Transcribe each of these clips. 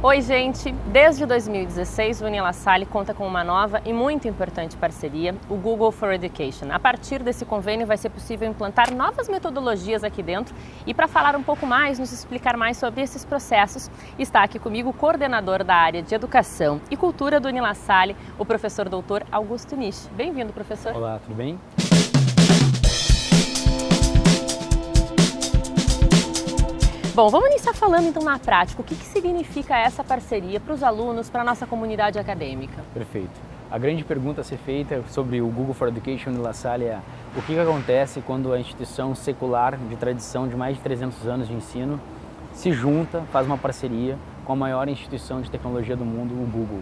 Oi, gente! Desde 2016, o UniLaSalle conta com uma nova e muito importante parceria, o Google for Education. A partir desse convênio vai ser possível implantar novas metodologias aqui dentro e para falar um pouco mais, nos explicar mais sobre esses processos, está aqui comigo o coordenador da área de Educação e Cultura do UniLaSalle, o professor doutor Augusto Nisch. Bem-vindo, professor! Olá, tudo bem? Bom, vamos iniciar falando então na prática. O que significa essa parceria para os alunos, para a nossa comunidade acadêmica? Perfeito. A grande pergunta a ser feita sobre o Google for Education UniLaSalle é o que acontece quando a instituição secular de tradição de mais de 300 anos de ensino se junta, faz uma parceria com a maior instituição de tecnologia do mundo, o Google.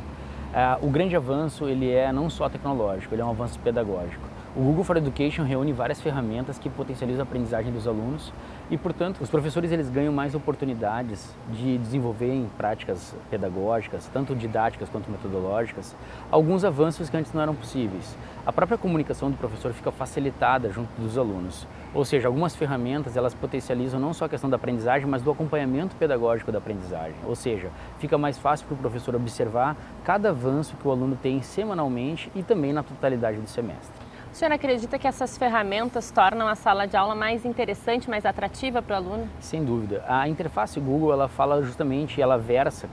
O grande avanço ele é não só tecnológico, ele é um avanço pedagógico. O Google for Education reúne várias ferramentas que potencializam a aprendizagem dos alunos e, portanto, os professores eles ganham mais oportunidades de desenvolverem práticas pedagógicas, tanto didáticas quanto metodológicas, alguns avanços que antes não eram possíveis. A própria comunicação do professor fica facilitada junto dos alunos, ou seja, algumas ferramentas elas potencializam não só a questão da aprendizagem, mas do acompanhamento pedagógico da aprendizagem, ou seja, fica mais fácil para o professor observar cada avanço que o aluno tem semanalmente e também na totalidade do semestre. O senhor acredita que essas ferramentas tornam a sala de aula mais interessante, mais atrativa para o aluno? Sem dúvida. A interface Google, ela fala justamente, ela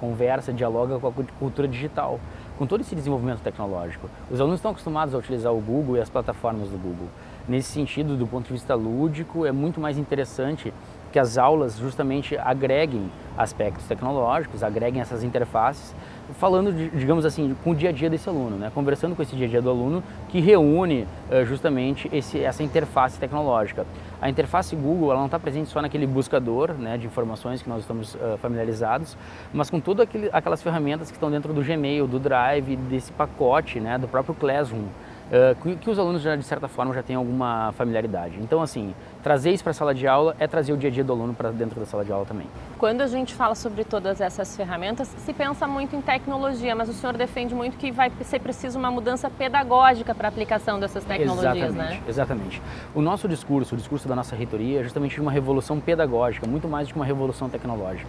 conversa, dialoga com a cultura digital, com todo esse desenvolvimento tecnológico. Os alunos estão acostumados a utilizar o Google e as plataformas do Google. Nesse sentido, do ponto de vista lúdico, é muito mais interessante que as aulas justamente agreguem aspectos tecnológicos, agreguem essas interfaces, falando, digamos assim, com o dia a dia desse aluno, né? Conversando com esse dia a dia do aluno que reúne justamente essa interface tecnológica. A interface Google ela não está presente só naquele buscador, né, de informações que nós estamos familiarizados, mas com todas aquelas ferramentas que estão dentro do Gmail, do Drive, desse pacote, né, do próprio Classroom. Que os alunos já de certa forma já têm alguma familiaridade. Então assim, trazer isso para a sala de aula é trazer o dia a dia do aluno para dentro da sala de aula também. Quando a gente fala sobre todas essas ferramentas, se pensa muito em tecnologia, mas o senhor defende muito que vai ser preciso uma mudança pedagógica para a aplicação dessas tecnologias, né? Exatamente. O nosso discurso, o discurso da nossa reitoria é justamente de uma revolução pedagógica, muito mais do que uma revolução tecnológica.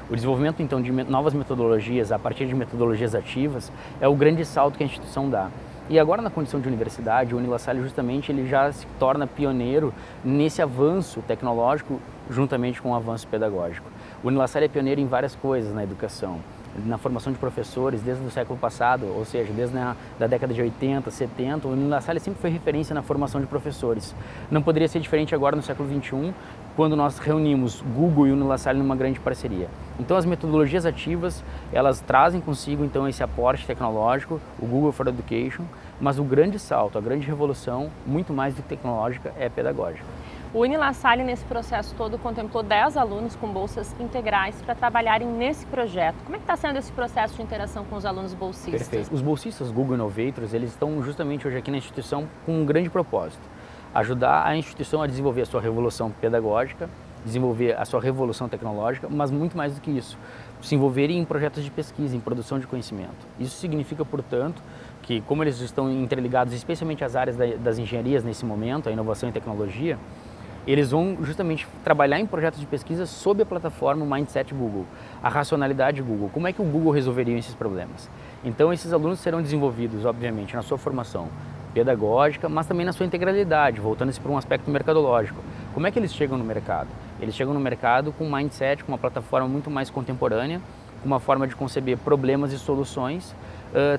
O desenvolvimento então de novas metodologias, a partir de metodologias ativas, é o grande salto que a instituição dá. E agora na condição de universidade, o UniLaSalle justamente ele já se torna pioneiro nesse avanço tecnológico juntamente com o avanço pedagógico. O UniLaSalle é pioneiro em várias coisas na educação, na formação de professores desde o século passado, ou seja, desde da década de 80, 70, o UniLaSalle sempre foi referência na formação de professores. Não poderia ser diferente agora no século XXI, quando nós reunimos Google e UniLaSalle numa grande parceria. Então as metodologias ativas, elas trazem consigo então esse aporte tecnológico, o Google for Education, mas o grande salto, a grande revolução, muito mais do que tecnológica, é pedagógica. O UniLaSalle, nesse processo todo, contemplou 10 alunos com bolsas integrais para trabalharem nesse projeto. Como é que está sendo esse processo de interação com os alunos bolsistas? Perfeito. Os bolsistas Google Innovators, eles estão justamente hoje aqui na instituição com um grande propósito: ajudar a instituição a desenvolver a sua revolução pedagógica, desenvolver a sua revolução tecnológica, mas muito mais do que isso, se envolverem em projetos de pesquisa, em produção de conhecimento. Isso significa, portanto, que como eles estão interligados especialmente às áreas das engenharias nesse momento, a inovação e tecnologia, eles vão justamente trabalhar em projetos de pesquisa sob a plataforma Mindset Google, a racionalidade Google. Como é que o Google resolveria esses problemas? Então esses alunos serão desenvolvidos, obviamente, na sua formação pedagógica, mas também na sua integralidade, voltando-se para um aspecto mercadológico. Como é que eles chegam no mercado? Eles chegam no mercado com um mindset, com uma plataforma muito mais contemporânea, com uma forma de conceber problemas e soluções,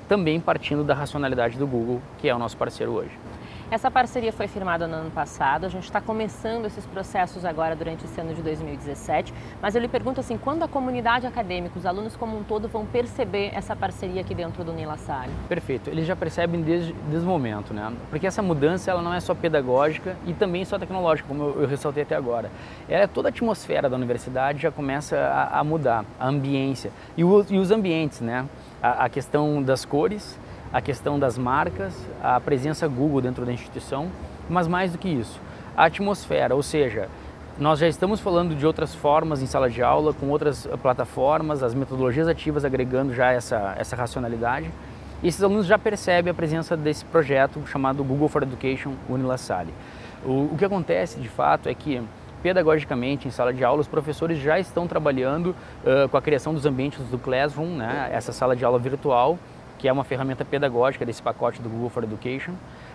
também partindo da racionalidade do Google, que é o nosso parceiro hoje. Essa parceria foi firmada no ano passado, a gente está começando esses processos agora durante esse ano de 2017, mas eu lhe pergunto assim, quando a comunidade acadêmica, os alunos como um todo vão perceber essa parceria aqui dentro do UniLaSalle? Perfeito, eles já percebem desde o momento, né? Porque essa mudança ela não é só pedagógica e também só tecnológica, como eu ressaltei até agora. Toda a atmosfera da universidade já começa a mudar, a ambiência e os ambientes, né? A questão das cores, a questão das marcas, a presença Google dentro da instituição, mas mais do que isso, a atmosfera, ou seja, nós já estamos falando de outras formas em sala de aula, com outras plataformas, as metodologias ativas agregando já essa racionalidade, e esses alunos já percebem a presença desse projeto chamado Google for Education UniLaSalle. O que acontece de fato é que pedagogicamente, em sala de aula, os professores já estão trabalhando com a criação dos ambientes do Classroom, né? Essa sala de aula virtual, que é uma ferramenta pedagógica desse pacote do Google for Education.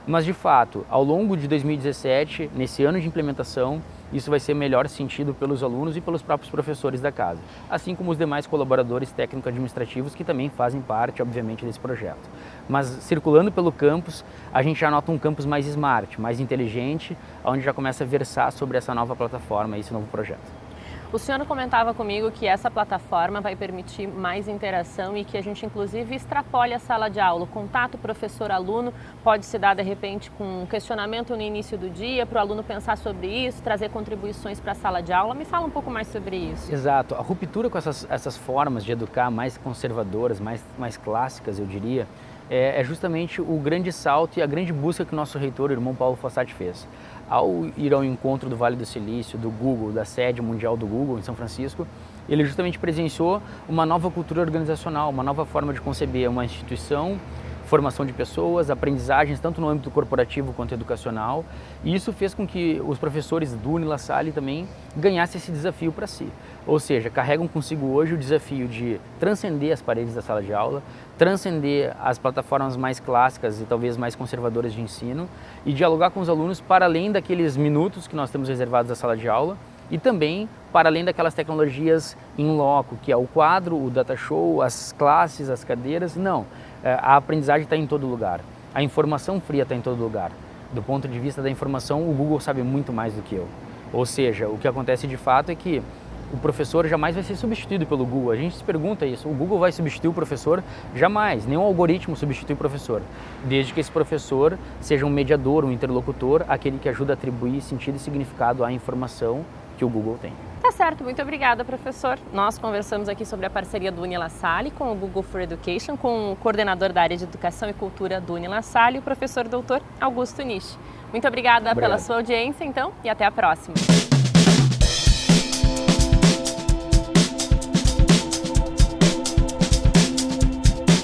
Mas, de fato, ao longo de 2017, nesse ano de implementação, isso vai ser melhor sentido pelos alunos e pelos próprios professores da casa, assim como os demais colaboradores técnico-administrativos que também fazem parte, obviamente, desse projeto. Mas, circulando pelo campus, a gente já nota um campus mais smart, mais inteligente, onde já começa a versar sobre essa nova plataforma, esse novo projeto. O senhor comentava comigo que essa plataforma vai permitir mais interação e que a gente, inclusive, extrapole a sala de aula. O contato professor-aluno pode se dar, de repente, com um questionamento no início do dia, para o aluno pensar sobre isso, trazer contribuições para a sala de aula. Me fala um pouco mais sobre isso. Exato. A ruptura com essas formas de educar mais conservadoras, mais clássicas, eu diria, é justamente o grande salto e a grande busca que o nosso reitor, o irmão Paulo Fossati, fez. Ao ir ao encontro do Vale do Silício, do Google, da sede mundial do Google em São Francisco, ele justamente presenciou uma nova cultura organizacional, uma nova forma de conceber uma instituição, formação de pessoas, aprendizagens tanto no âmbito corporativo quanto educacional, e isso fez com que os professores do Uni La Salle também ganhassem esse desafio para si. Ou seja, carregam consigo hoje o desafio de transcender as paredes da sala de aula, transcender as plataformas mais clássicas e talvez mais conservadoras de ensino e dialogar com os alunos para além daqueles minutos que nós temos reservados à sala de aula e também para além daquelas tecnologias in loco, que é o quadro, o data show, as classes, as cadeiras. Não, a aprendizagem está em todo lugar, a informação fria está em todo lugar. Do ponto de vista da informação, o Google sabe muito mais do que eu. Ou seja, o que acontece de fato é que o professor jamais vai ser substituído pelo Google. A gente se pergunta isso, o Google vai substituir o professor? Jamais, nenhum algoritmo substitui o professor, desde que esse professor seja um mediador, um interlocutor, aquele que ajuda a atribuir sentido e significado à informação que o Google tem. Tá certo, muito obrigada, professor. Nós conversamos aqui sobre a parceria do Uni La Salle com o Google for Education, com o coordenador da área de Educação e Cultura do Uni La Salle, o professor doutor Augusto Nishi. Muito obrigada pela sua audiência, então, e até a próxima.